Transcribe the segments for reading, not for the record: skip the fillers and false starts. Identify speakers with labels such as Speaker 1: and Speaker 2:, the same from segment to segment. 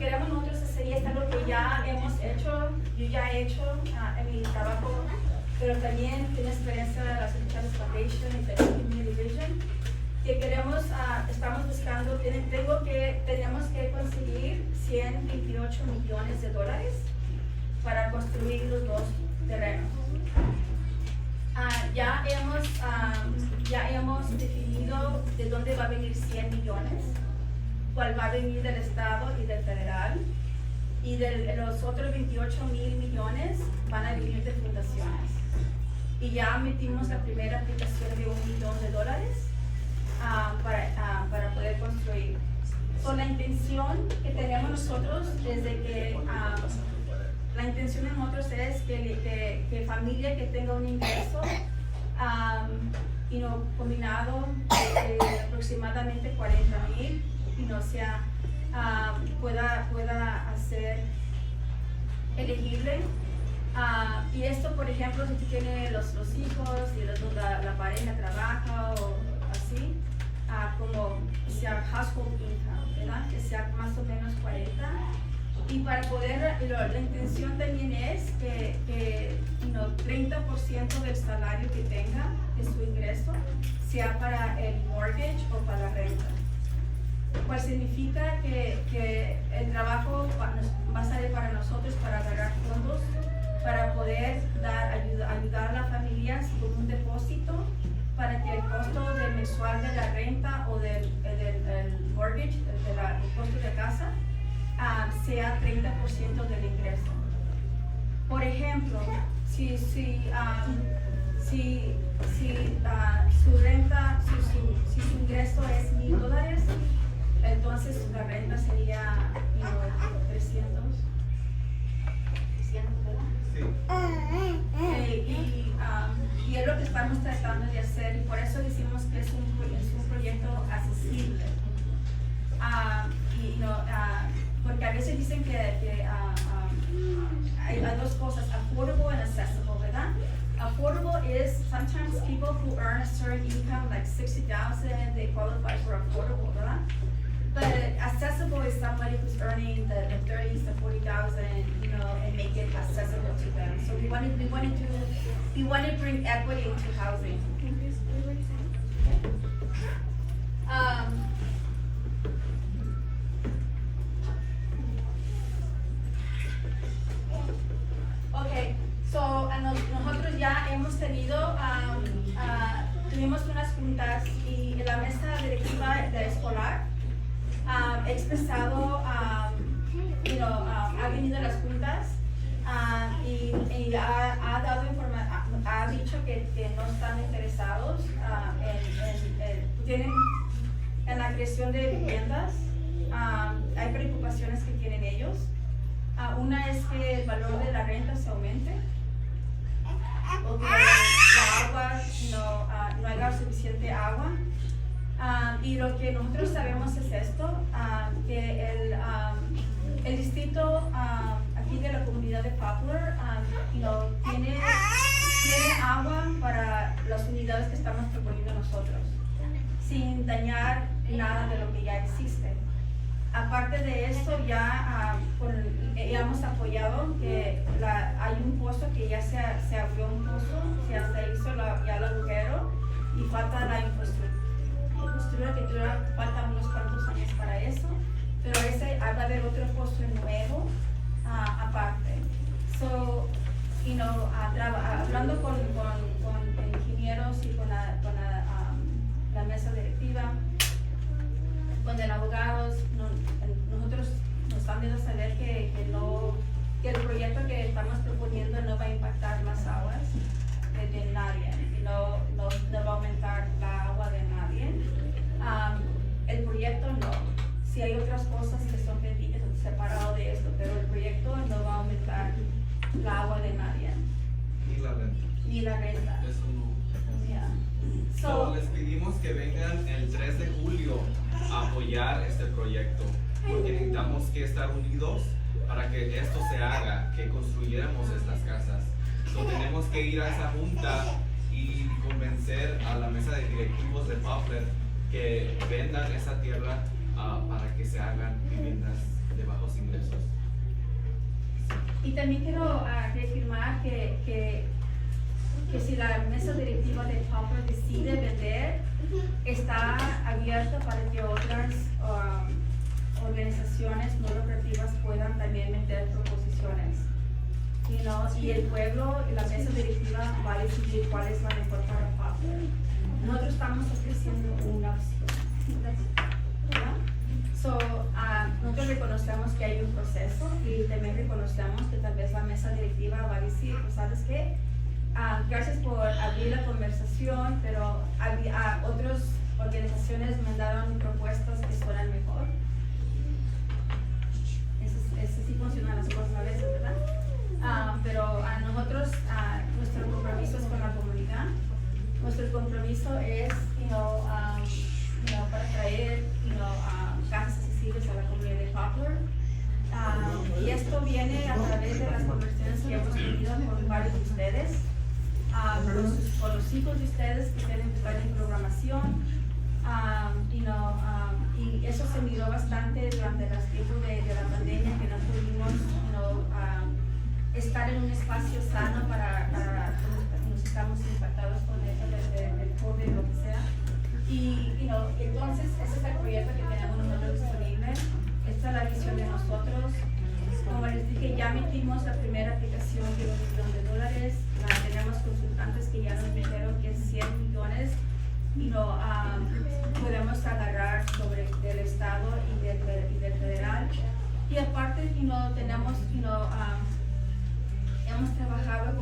Speaker 1: queremos nosotros hacer, y es algo que ya hemos hecho, yo ya he hecho en mi trabajo, pero también tengo experiencia de la Social Foundation y también Community Vision, que queremos, estamos buscando, tenemos que conseguir 128 millones de dólares para construir los dos terrenos. Ya hemos definido de dónde va a venir 100 millones, cuál va a venir del Estado y del federal, y de los otros 28 mil millones van a venir de fundaciones. Y ya metimos la primera aplicación de $1 millón para poder construir. So, la intención que tenemos nosotros es de que la intención de nosotros es que familia que tenga un ingreso combinado de aproximadamente 40,000 pueda ser elegible. Y esto, por ejemplo, si tú tienes los hijos y la pareja trabaja o así, como sea household income, ¿verdad? Que sea más o menos 40. Y para poder, la intención también es que 30% del salario que tenga, de su ingreso, sea para el mortgage o para la renta. Cual significa que el trabajo va a salir para nosotros para agarrar fondos, para poder ayudar a las familias con un depósito para que el costo mensual de la renta o del mortgage, el costo de casa, sea 30% del ingreso. Por ejemplo, si su renta, si su ingreso es $1,000, entonces la renta sería 300, ¿verdad? Sí. Y es lo que estamos tratando de hacer, y por eso decimos que es un proyecto accesible. Porque a veces dicen que hay dos cosas, affordable and accessible, ¿verdad? Affordable is sometimes people who earn a certain income, like $60,000, they qualify for affordable, ¿verdad? But accessible is somebody who's earning the 30s to 40,000, and make it accessible to them. So we want to bring equity into housing. Okay, so nosotros ya hemos tenido, tuvimos unas juntas y en la mesa directiva de escolar he expresado, ha venido a las juntas y ha dado información, ha dicho que no están interesados en la creación de viviendas. Hay preocupaciones que tienen ellos. Una es que el valor de la renta se aumente, o que la agua no haya suficiente agua. Y lo que nosotros sabemos es esto, que el distrito aquí de la comunidad de Poplar tiene agua para las unidades que estamos proponiendo nosotros, sin dañar nada de lo que ya existe. Aparte de esto, ya hemos apoyado que hay un pozo que ya se abrió un pozo, ya se hizo ya el agujero y falta la infraestructura que faltan unos cuantos años para eso, pero va a haber otro pozo nuevo aparte. So, hablando con ingenieros y con la mesa directiva, con el abogado, nosotros nos están dando saber que el proyecto que estamos proponiendo no va a impactar las aguas de nadie, no va a aumentar la agua de nadie. El proyecto no. Si hay otras cosas que son separadas de esto, pero el proyecto no va a aumentar la agua de nadie. Ni la renta.
Speaker 2: Eso no.
Speaker 1: Yeah.
Speaker 2: So, les pedimos que vengan el 3 de julio a apoyar este proyecto, porque necesitamos que estar unidos para que esto se haga, que construyéramos estas casas. So, tenemos que ir a esa junta y convencer a la mesa de directivos de Poplar que vendan esa tierra para que se hagan viviendas de bajos ingresos.
Speaker 1: Y también quiero reafirmar que si la mesa directiva de Poplar decide vender, está abierta para que otras organizaciones no lucrativas puedan también meter proposiciones. Y el pueblo y la mesa directiva va a decidir cuál es la mejor para Poplar. Nosotros estamos ofreciendo una opción. Nosotros reconocemos que hay un proceso y también reconocemos que tal vez la mesa directiva va a decir, pues, ¿sabes qué? Gracias por abrir la conversación, pero otras organizaciones mandaron propuestas que suenan mejor. Eso sí funcionan las cosas a veces, ¿verdad? Pero a nosotros, nuestro compromiso es con la comunidad. Nuestro compromiso es, para traer, casas accesibles a la comunidad de Poplar. Y esto viene a través de las conversaciones que hemos tenido con varios de ustedes, con los hijos de ustedes que tienen que estar en programación. Y eso se miró bastante durante los tiempos de la pandemia, que no pudimos estar en un espacio sano para nos estamos impactados con eso del COVID o lo que sea. Y entonces ese es el proyecto que tenemos nosotros disponible. Esta es la visión de nosotros. Como les dije, ya metimos la primera aplicación de $1 million. Tenemos consultantes que ya nos dijeron que 100 millones podemos agarrar del Estado y del federal. Y aparte, tenemos, hemos trabajado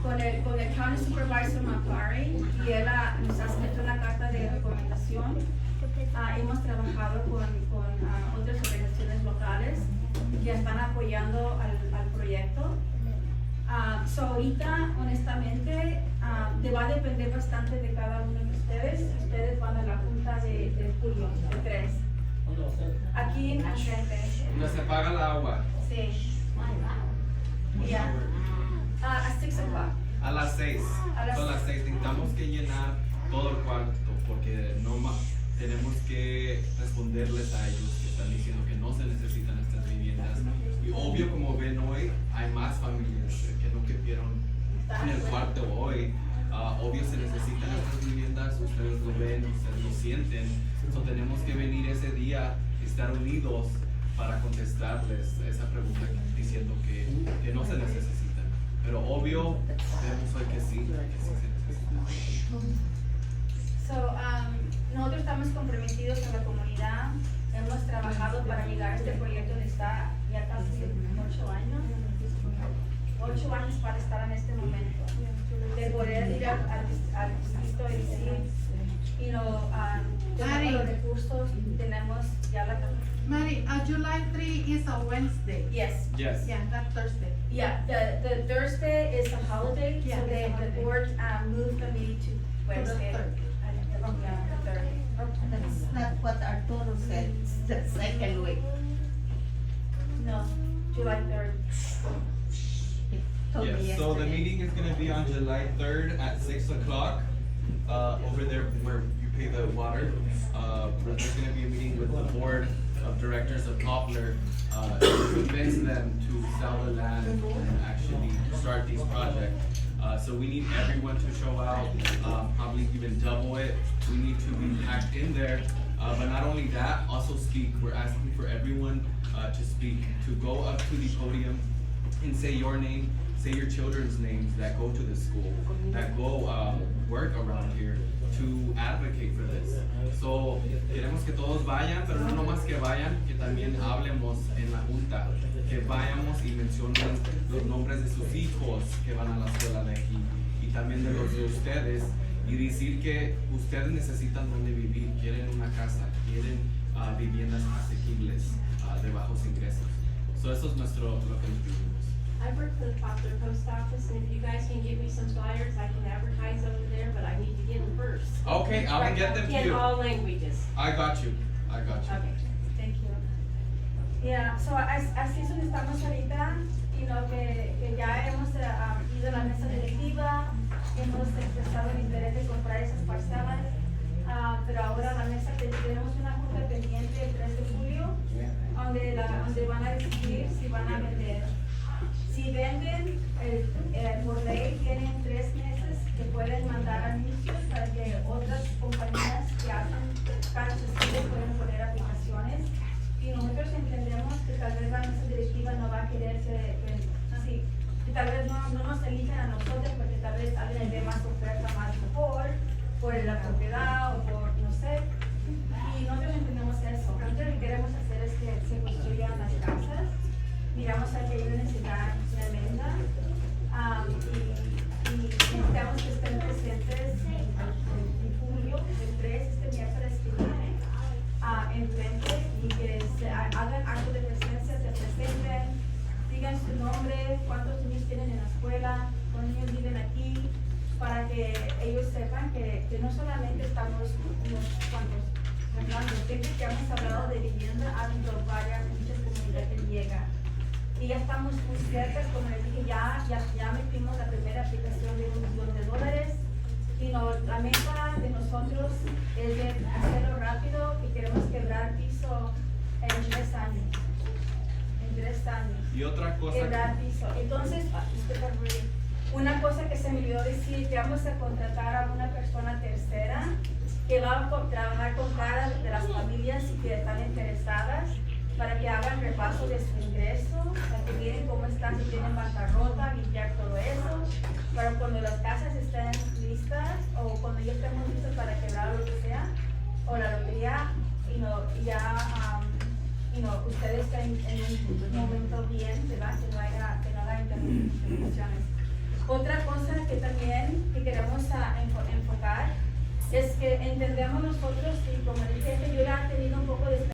Speaker 1: con el County Supervisor Macquarie y él nos ha escrito una carta de recomendación. Hemos trabajado con otras organizaciones locales que están apoyando al proyecto. Ahorita, honestamente, va a depender bastante de cada uno de ustedes. Ustedes van a la junta de julio, el 3. Aquí en frente.
Speaker 2: Donde se paga el agua.
Speaker 1: Sí. Yeah. A 6 o'clock.
Speaker 2: A las 6. Son las 6. Necesitamos que llenar todo el cuarto porque tenemos que responderles a ellos que están diciendo que no se necesitan estas viviendas. Y obvio, como ven hoy, hay más familias que no quepieron en el cuarto hoy. Obvio se necesitan estas viviendas, ustedes lo ven, ustedes lo sienten. Entonces tenemos que venir ese día, estar unidos para contestarles esa pregunta diciendo que no se necesitan. Pero obvio, vemos hoy que sí se necesitan.
Speaker 1: Nosotros estamos comprometidos con la comunidad. Hemos trabajado para llegar a este proyecto donde está ya casi 8 años. 8 años para estar en este momento. De poder ir al distrito y decir, tenemos los recursos, tenemos ya la
Speaker 3: Mary, July 3 is a Wednesday.
Speaker 1: Yes.
Speaker 2: Yes.
Speaker 3: Yeah, not Thursday.
Speaker 1: Yeah, the Thursday is a holiday,
Speaker 3: Yeah,
Speaker 1: so
Speaker 3: it's a
Speaker 1: the board moved the meeting to Wednesday.
Speaker 3: To the 3rd.
Speaker 1: Yeah, the 3rd.
Speaker 4: That's not what Arturo said, it's the second week.
Speaker 1: No, July 3rd.
Speaker 4: He told me
Speaker 2: Yes, so the
Speaker 4: yesterday.
Speaker 2: meeting is gonna be on July 3rd at 6 o'clock. Over there where you pay the water. There's gonna be a meeting with the board of directors of Poplar to convince them to sell the land and actually start these projects. So we need everyone to show out, probably even double it. We need to be packed in there. But not only that, also speak. We're asking for everyone to speak, to go up to the podium and say your name, say your children's names that go to the school, that go work around here, to advocate for this. So, queremos que todos vayan, pero no nomás que vayan, que también hablemos en la junta, que vayamos y mencionen los nombres de sus hijos que van a la escuela de aquí y también de los de ustedes y decir que ustedes necesitan donde vivir, quieren una casa, quieren viviendas asequibles de bajos ingresos. So, eso es lo que nos vivimos.
Speaker 5: I work for the Poplar Post Office, and if you guys can give me some flyers, I can advertise over there, but I need to get them first.
Speaker 2: Okay, I will get them to
Speaker 5: In
Speaker 2: you.
Speaker 5: all languages.
Speaker 2: I got you.
Speaker 5: Okay.
Speaker 1: Thank you. Yeah, so así es donde estamos ahorita, que ya hemos ido a la mesa directiva, hemos expresado el interés de comprar esas parcelas, pero ahora la mesa tenemos una junta pendiente el 3 de julio, donde donde van a decidir si van a vender. Si venden, por ley tienen 3 meses que pueden mandar anuncios para que otras compañías que hacen canchas pueden poner aplicaciones. Y nosotros entendemos que tal vez la mesa directiva no va a querer que tal vez no nos elijan a nosotros porque tal vez alguien dé más oferta más mejor por la propiedad o por no sé. Y nosotros entendemos eso. Nosotros lo que queremos hacer es que se construyan las casas. Miramos a que ellos necesitan una enmienda y necesitamos que estén presentes en julio, el 3, este miércoles que viene, enfrente y que se hagan acto de presencia, se presenten, digan su nombre, cuántos niños tienen en la escuela, cuántos niños viven aquí, para que ellos sepan que no solamente estamos unos cuantos hablando, siempre que hemos hablado de vivienda, ha habido muchas comunidades que llegan. Y ya estamos muy cerca, como les dije, ya metimos la primera aplicación de $1 millón. Y la meta de nosotros es de hacerlo rápido y queremos quebrar piso en 3 años. En 3 años.
Speaker 2: Y otra cosa.
Speaker 1: Quebrar piso. Entonces, una cosa que se me olvidó decir, que vamos a contratar a una persona tercera que va a trabajar con cada de las familias y que están interesadas para que hagan repaso de su ingreso, para que miren cómo están, si tienen bancarrota, limpiar todo eso, para cuando las casas estén listas o cuando ya estemos listos para quebrar o lo que sea, o la lotería, ustedes estén en un momento bien, ¿verdad? Que no haya interrupciones. Otra cosa que también que queremos enfocar es que entendemos nosotros, y como dije, yo ya he tenido un poco de